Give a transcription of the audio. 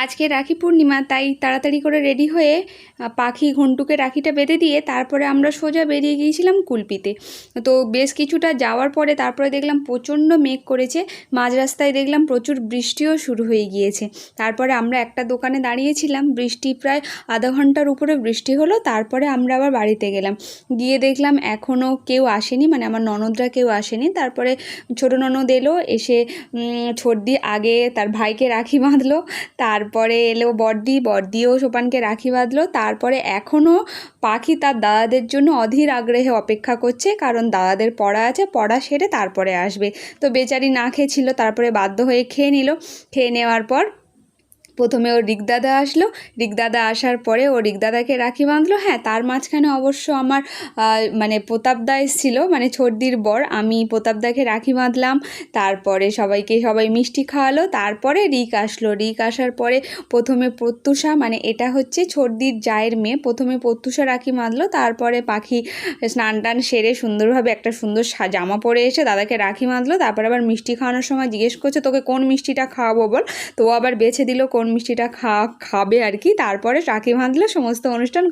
আজকে রাখি পূর্ণিমা, তাই তাড়াতাড়ি করে রেডি হয়ে পাখি ঘন্টুকে রাখিটা বেঁধে দিয়ে তারপরে আমরা সোজা বেরিয়ে গিয়েছিলাম কুলপিতে। তো বেশ কিছুটা যাওয়ার পরে তারপরে দেখলাম প্রচণ্ড মেঘ করেছে, মাঝ রাস্তায় দেখলাম প্রচুর বৃষ্টিও শুরু হয়ে গিয়েছে। তারপরে আমরা একটা দোকানে দাঁড়িয়েছিলাম, বৃষ্টি প্রায় আধা ঘন্টার উপরে বৃষ্টি হলো। তারপরে আমরা আবার বাড়িতে গেলাম, গিয়ে দেখলাম এখনও কেউ আসেনি, মানে আমার ননদরা কেউ আসেনি। তারপরে ছোটো ননদ এলো, এসে ছোটদি আগে তার ভাইকে রাখি বাঁধলো, তারপরে এলো বড়দিও সোপানকে রাখি বাঁধলো। তারপরে এখনও পাখি তার দাদাদের জন্য অধীর আগ্রহে অপেক্ষা করছে, কারণ দাদাদের পড়া আছে, পড়া সেরে তারপরে আসবে। তো বেচারি না খেয়েছিল, তারপরে বাধ্য হয়ে খেয়ে নিল। খেয়ে নেওয়ার পর প্রথমে ওর রিকদাদা আসলো, রিকদাদা আসার পরে ও রিকদাদাকে রাখি বাঁধলো। হ্যাঁ, তার মাঝখানে অবশ্য আমার মানে প্রতাপদা এসেছিল, মানে ছোটদির বর। আমি প্রতাপদাকে রাখি বাঁধলাম, তারপরে সবাই মিষ্টি খাওয়ালো। তারপরে রিক আসলো, রিক আসার পরে প্রথমে প্রত্যুষা, মানে এটা হচ্ছে ছোটদির জায়ের মেয়ে, প্রথমে প্রত্যুষা রাখি বাঁধলো। তারপরে পাখি স্নান টান সেরে সুন্দরভাবে একটা সুন্দর জামা পরে এসে দাদাকে রাখি বাঁধলো। তারপরে আবার মিষ্টি খাওয়ানোর সময় জিজ্ঞেস করছে, তোকে কোন মিষ্টিটা খাওয়াবো বল। তো ও আবার বেছে দিল কোন মিষ্টিটা খাবে আর কি। তারপরে রাখি বাঁধলো, সমস্ত অনুষ্ঠান